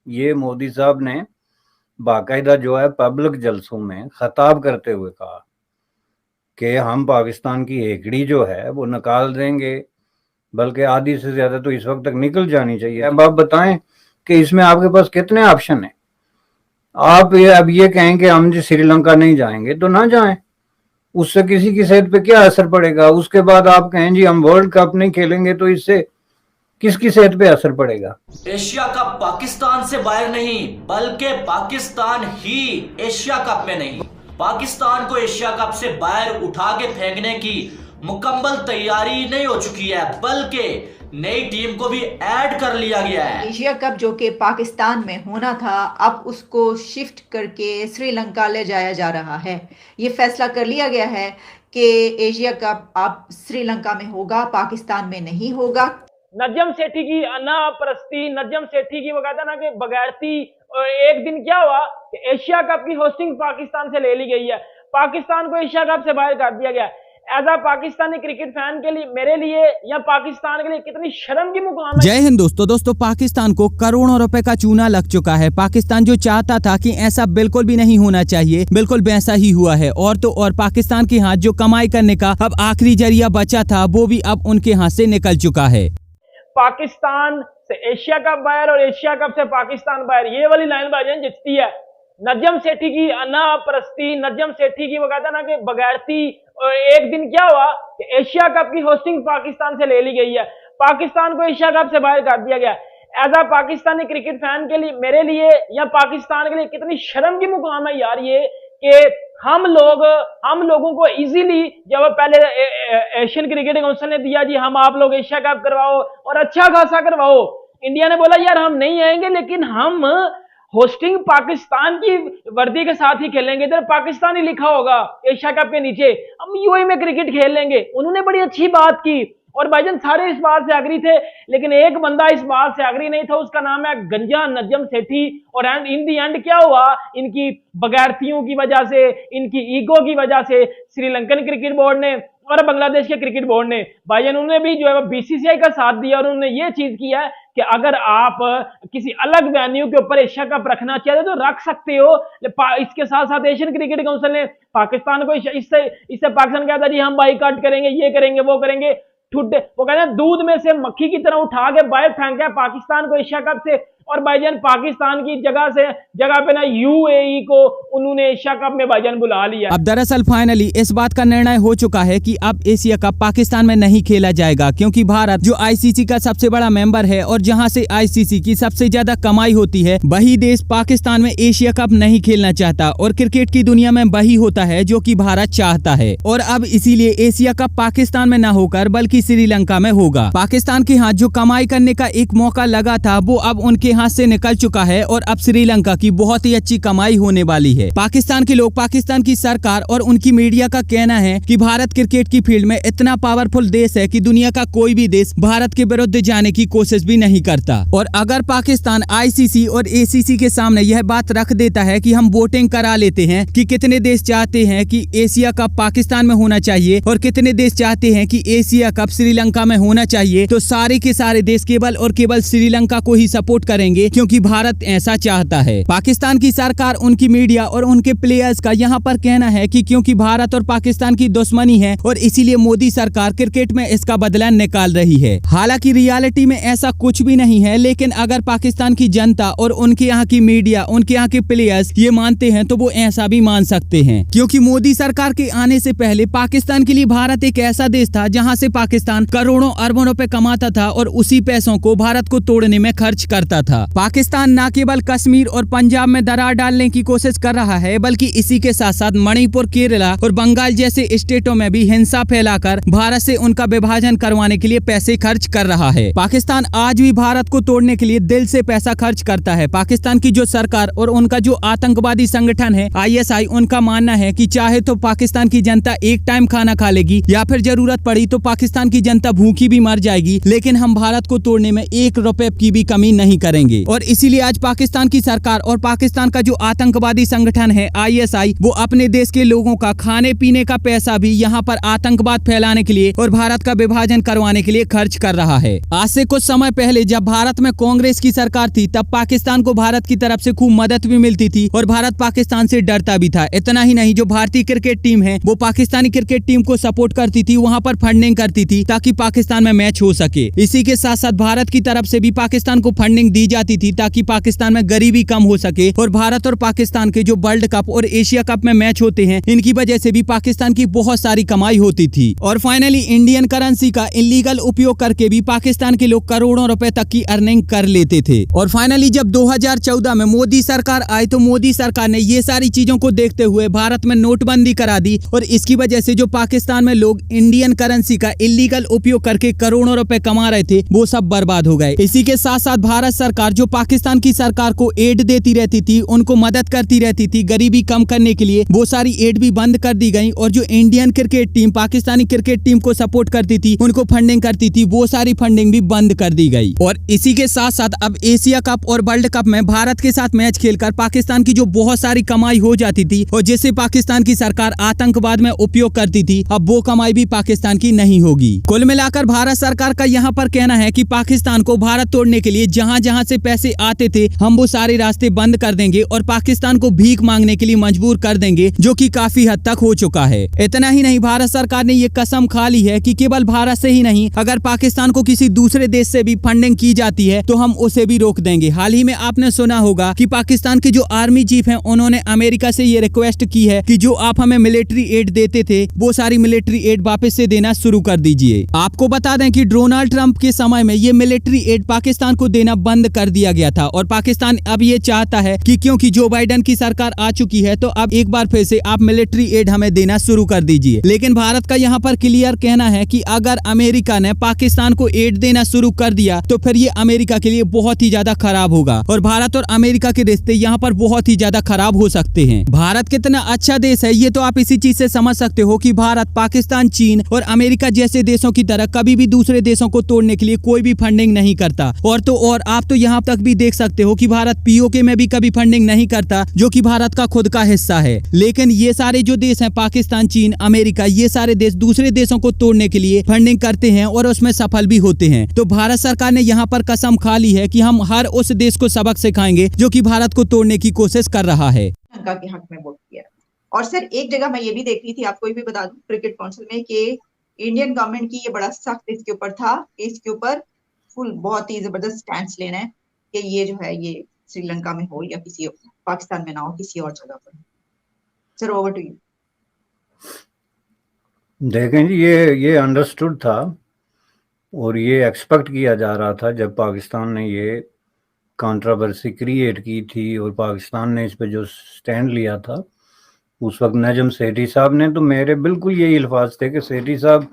ये मोदी साहब ने बाकायदा जो है पब्लिक जलसों में खिताब करते हुए कहा कि हम पाकिस्तान की हेकड़ी जो है वो निकाल देंगे, बल्कि आधी से ज्यादा तो इस वक्त तक निकल जानी चाहिए। अब आप बताएं कि इसमें आपके पास कितने ऑप्शन हैं। आप अब ये कहें कि हम श्रीलंका नहीं जाएंगे तो ना जाएं, उससे किसी की सेहत पे क्या असर पड़ेगा। उसके बाद आप कहें जी हम वर्ल्ड कप नहीं खेलेंगे तो इससे किसकी सेहत पे असर पड़ेगा। एशिया कप पाकिस्तान से बाहर नहीं, बल्कि पाकिस्तान ही एशिया कप में नहीं, पाकिस्तान को एशिया कप से बाहर उठा के फेंकने की मुकम्मल तैयारी नहीं हो चुकी है, बल्कि नई टीम को भी ऐड कर लिया गया है। एशिया कप जो कि पाकिस्तान में होना था, अब उसको शिफ्ट करके श्रीलंका ले जाया जा रहा है। ये फैसला कर लिया गया है कि एशिया कप अब श्रीलंका में होगा, पाकिस्तान में नहीं होगा। नजम सेठी की अनापरस्ती, नजम सेठी की वो कहता ना कि बगैरती। एक दिन क्या हुआ कि एशिया कप की होस्टिंग पाकिस्तान से ले ली गई है, पाकिस्तान को एशिया कप से बाहर कर दिया गया। As a Pakistani cricket fan के लिए, मेरे लिए या पाकिस्तान के लिए कितनी शर्म की मुकाम है। जय हिंद दोस्तों पाकिस्तान को करोड़ों रुपए का चूना लग चुका है। पाकिस्तान जो चाहता था कि ऐसा बिल्कुल भी नहीं होना चाहिए, बिल्कुल वैसा ही हुआ है। और तो और पाकिस्तान के हाथ जो कमाई करने का अब आखिरी जरिया बचा था, वो भी अब उनके हाथ से निकल चुका है। पाकिस्तान से एशिया कप बाहर और एशिया कप से पाकिस्तान बाहर, ये वाली लाइन भाईजान जितती है। नजम सेठी की अनापरस्ती, नजम सेठी की वो कहता ना कि बगैरती। एक दिन क्या हुआ कि एशिया कप की होस्टिंग पाकिस्तान से ले ली गई है, पाकिस्तान को एशिया कप से बाहर कर दिया गया। As a Pakistani cricket fan के लिए, मेरे लिए या पाकिस्तान के लिए कितनी शर्म की मुकाम है यार ये, कि हम लोगों को इजीली, जब पहले एशियन क्रिकेट काउंसिल ने दिया जी हम आप लोग एशिया कप करवाओ और अच्छा खासा करवाओ, इंडिया ने बोला यार हम नहीं आएंगे, लेकिन हम होस्टिंग पाकिस्तान की वर्दी के साथ ही खेलेंगे। इधर पाकिस्तानी लिखा होगा एशिया कप के नीचे, हम यूएई में क्रिकेट खेल लेंगे। उन्होंने बड़ी अच्छी बात की और भाईजान सारे इस बात से एग्री थे, लेकिन एक बंदा इस बात से एग्री नहीं था, उसका नाम है गंजा नजम सेठी। और इन दी एंड क्या हुआ, इनकी बगैरतियों की वजह से, इनकी ईगो की वजह से श्रीलंकन क्रिकेट बोर्ड ने और बांग्लादेश के क्रिकेट बोर्ड ने, भाईजान उन्होंने भी जो है बीसीसीआई का साथ दिया और उन्होंने ये चीज किया है कि अगर आप किसी अलग वेन्यू के ऊपर एशिया कप रखना चाहते तो रख सकते हो। इसके साथ साथ एशियन क्रिकेट काउंसिल ने पाकिस्तान को इससे पाकिस्तान कहता जी हम बाईकाट करेंगे, ये करेंगे, वो करेंगे। ठुड्डे वो कहते हैं दूध में से मक्खी की तरह उठा के बाहर फेंका पाकिस्तान को एशिया कप से। और भाईजान पाकिस्तान की जगह पे ना यूएई को उन्होंने एशिया कप में भाईजान बुला लिया। अब दरअसल फाइनली इस बात का निर्णय हो चुका है कि अब एशिया कप पाकिस्तान में नहीं खेला जाएगा, क्योंकि भारत जो आईसीसी का सबसे बड़ा मेंबर है और जहां से आईसीसी की सबसे ज्यादा कमाई होती है, वही देश पाकिस्तान में एशिया कप नहीं खेलना चाहता। और क्रिकेट की दुनिया में वही होता है जो कि भारत चाहता है। और अब इसीलिए एशिया कप पाकिस्तान में न होकर बल्कि श्रीलंका में होगा। पाकिस्तान के हाथ जो कमाई करने का एक मौका लगा था, वो अब उनके हाथ से निकल चुका है और अब श्रीलंका की बहुत ही अच्छी कमाई होने वाली है। पाकिस्तान के लोग, पाकिस्तान की सरकार और उनकी मीडिया का कहना है कि भारत क्रिकेट की फील्ड में इतना पावरफुल देश है कि दुनिया का कोई भी देश भारत के विरुद्ध जाने की कोशिश भी नहीं करता। और अगर पाकिस्तान आईसीसी और एसीसी के सामने यह बात रख देता है कि हम वोटिंग करा लेते हैं कि कितने देश चाहते हैं कि एशिया कप पाकिस्तान में होना चाहिए और कितने देश चाहते हैं कि एशिया कप श्रीलंका में होना चाहिए, तो सारे के सारे देश केवल और केवल श्रीलंका को ही सपोर्ट करेंगे, क्योंकि भारत ऐसा चाहता है। पाकिस्तान की सरकार, उनकी मीडिया और उनके प्लेयर्स का यहाँ पर कहना है कि क्योंकि भारत और पाकिस्तान की दुश्मनी है और इसीलिए मोदी सरकार क्रिकेट में इसका बदला निकाल रही है। हालांकि रियलिटी में ऐसा कुछ भी नहीं है, लेकिन अगर पाकिस्तान की जनता और उनके यहाँ की मीडिया, उनके यहाँ के प्लेयर्स ये मानते हैं तो वो ऐसा भी मान सकते हैं। क्योंकि मोदी सरकार के आने से पहले पाकिस्तान के लिए भारत एक ऐसा देश था जहाँ से पाकिस्तान करोड़ों अरबों रुपए कमाता था और उसी पैसों को भारत को तोड़ने में खर्च करता था। पाकिस्तान न केवल कश्मीर और पंजाब में दरार डालने की कोशिश कर रहा है, बल्कि इसी के साथ साथ मणिपुर, केरला और बंगाल जैसे स्टेटों में भी हिंसा फैलाकर भारत से उनका विभाजन करवाने के लिए पैसे खर्च कर रहा है। पाकिस्तान आज भी भारत को तोड़ने के लिए दिल से पैसा खर्च करता है। पाकिस्तान की जो सरकार और उनका जो आतंकवादी संगठन है आईएसआई, उनका मानना है कि चाहे तो पाकिस्तान की जनता एक टाइम खाना खा लेगी या फिर जरूरत पड़ी तो पाकिस्तान की जनता भूखी भी मर जाएगी, लेकिन हम भारत को तोड़ने में 1 रुपए की भी कमी नहीं करेंगे। देंगे। और इसीलिए आज पाकिस्तान की सरकार और पाकिस्तान का जो आतंकवादी संगठन है ISI, वो अपने देश के लोगों का खाने पीने का पैसा भी यहाँ पर आतंकवाद फैलाने के लिए और भारत का विभाजन करवाने के लिए खर्च कर रहा है। आज से कुछ समय पहले जब भारत में कांग्रेस की सरकार थी, तब पाकिस्तान को भारत की तरफ से खूब मदद भी मिलती थी और भारत पाकिस्तान से डरता भी था। इतना ही नहीं, जो भारतीय क्रिकेट टीम है वो पाकिस्तानी क्रिकेट टीम को सपोर्ट करती थी, वहां पर फंडिंग करती थी ताकि पाकिस्तान में मैच हो सके। इसी के साथ साथ भारत की तरफ से भी पाकिस्तान को फंडिंग दी जाती थी ताकि पाकिस्तान में गरीबी कम हो सके। और भारत और पाकिस्तान के जो वर्ल्ड कप और एशिया कप में मैच होते हैं, इनकी वजह से भी पाकिस्तान की बहुत सारी कमाई होती थी। और फाइनली इंडियन करेंसी का इलीगल उपयोग करके भी पाकिस्तान के लोग करोड़ों रुपए तक की अर्निंग कर लेते थे। और फाइनली जब 2014 में मोदी सरकार आई, तो मोदी सरकार ने ये सारी चीजों को देखते हुए भारत में नोटबंदी करा दी और इसकी वजह से जो पाकिस्तान में लोग इंडियन करेंसी का इलीगल उपयोग करके करोड़ों रुपए कमा रहे थे, वो सब बर्बाद हो गए। इसी के साथ साथ भारत सरकार जो पाकिस्तान की सरकार को एड देती रहती थी, उनको मदद करती रहती थी गरीबी कम करने के लिए, वो सारी एड भी बंद कर दी गई। और जो Indian cricket team Pakistani cricket team को सपोर्ट करती थी, उनको फंडिंग करती थी, वो सारी फंडिंग भी बंद कर दी गई। और इसी के साथ साथ अब एशिया कप और वर्ल्ड कप में भारत के साथ मैच खेलकर पाकिस्तान की जो बहुत सारी कमाई हो जाती थी और जिससे पाकिस्तान की सरकार आतंकवाद में उपयोग करती थी, अब वो कमाई भी पाकिस्तान की नहीं होगी। कुल मिलाकर भारत सरकार का यहाँ पर कहना है कि पाकिस्तान को भारत तोड़ने के लिए जहाँ जहाँ से पैसे आते थे, हम वो सारे रास्ते बंद कर देंगे और पाकिस्तान को भीख मांगने के लिए मजबूर कर देंगे, जो कि काफी हद तक हो चुका है। इतना ही नहीं, भारत सरकार ने ये कसम खा ली है कि केवल भारत से ही नहीं, अगर पाकिस्तान को किसी दूसरे देश से भी फंडिंग की जाती है तो हम उसे भी रोक देंगे। हाल ही में आपने सुना होगा कि पाकिस्तान के जो आर्मी चीफ हैं, उन्होंने अमेरिका से ये रिक्वेस्ट की है कि जो आप हमें मिलिट्री एड देते थे, वो सारी मिलिट्री एड वापस से देना शुरू कर दीजिए। आपको बता दें कि डोनाल्ड ट्रंप के समय में ये मिलिट्री एड पाकिस्तान को देना बंद कर दिया गया था और पाकिस्तान अब ये चाहता है कि क्योंकि जो बाइडेन की सरकार आ चुकी है, तो अब एक बार फिर से आप मिलिट्री एड हमें देना शुरू कर दीजिए। लेकिन भारत का यहाँ पर क्लियर कहना है कि अगर अमेरिका ने पाकिस्तान को एड देना शुरू कर दिया तो फिर ये अमेरिका के लिए बहुत ही ज्यादा खराब होगा और भारत और अमेरिका के रिश्ते यहाँ पर बहुत ही ज्यादा खराब हो सकते हैं। भारत कितना अच्छा देश है, ये तो आप इसी चीज से समझ सकते हो कि भारत पाकिस्तान, चीन और अमेरिका जैसे देशों की तरह कभी भी दूसरे देशों को तोड़ने के लिए कोई भी फंडिंग नहीं करता। और आप तो यहाँ तक भी देख सकते हो कि भारत POK में भी कभी फंडिंग नहीं करता, जो कि भारत का खुद का हिस्सा है। लेकिन ये सारे जो देश हैं, पाकिस्तान, चीन, अमेरिका, ये सारे देश दूसरे देशों को तोड़ने के लिए फंडिंग करते हैं और उसमें सफल भी होते हैं। तो भारत सरकार ने यहाँ पर कसम खा ली है कि हम हर उस देश को सबक सिखाएंगे जो कि भारत को तोड़ने की कोशिश कर रहा है। श्रीलंका के हक में वोट किया। और सर एक जगह मैं ये भी देख रही थी, आपको भी बता दूं, क्रिकेट काउंसिल में, कि इंडियन गवर्नमेंट की ये बड़ा सख्त इसके ऊपर था, इसके ऊपर फुल बहुत ही जबरदस्त स्टैंड लेना है कि ये जो है ये श्रीलंका में हो या किसी पाकिस्तान में ना हो, किसी और जगह पर। Sir over to you. देखें जी, ये अंडरस्टूड था और ये एक्सपेक्ट किया जा रहा था जब पाकिस्तान ने ये कंट्रोवर्सी क्रिएट की थी और पाकिस्तान ने इस पे जो स्टैंड लिया था उस वक्त नजम सेठी साहब ने, तो मेरे बिल्कुल यही अल्फाज थे कि सेठी साहब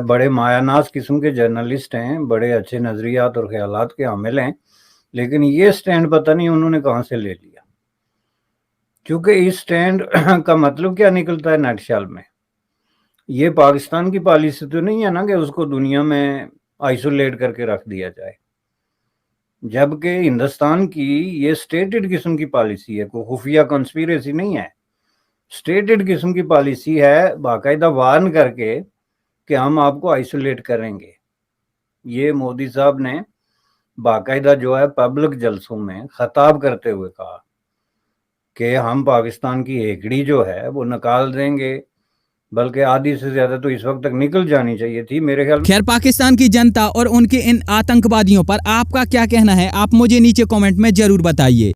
बड़े मायानाज किस्म के जर्नलिस्ट हैं, बड़े अच्छे नज़रियात और ख्यालात के हामिल हैं, लेकिन ये स्टैंड पता नहीं उन्होंने कहाँ से ले लिया। क्योंकि इस स्टैंड का मतलब क्या निकलता है नटशल में, ये पाकिस्तान की पॉलिसी तो नहीं है ना कि उसको दुनिया में आइसोलेट करके रख दिया जाए, जबकि हिंदुस्तान की ये स्टेटेड किस्म की पॉलिसी है, कोई खुफिया कंस्पिरेसी नहीं है, स्टेटेड किस्म की पॉलिसी है, बाकायदा वार्न करके कि हम आपको आइसोलेट करेंगे। ये मोदी साहब ने बाकायदा जो है पब्लिक जलसों में खिताब करते हुए कहा कि हम पाकिस्तान की हेकड़ी जो है वो निकाल देंगे, बल्कि आधी से ज्यादा तो इस वक्त तक निकल जानी चाहिए थी मेरे ख्याल। खैर, पाकिस्तान की जनता और उनके इन आतंकवादियों पर आपका क्या कहना है, आप मुझे नीचे कमेंट में जरूर बताइए।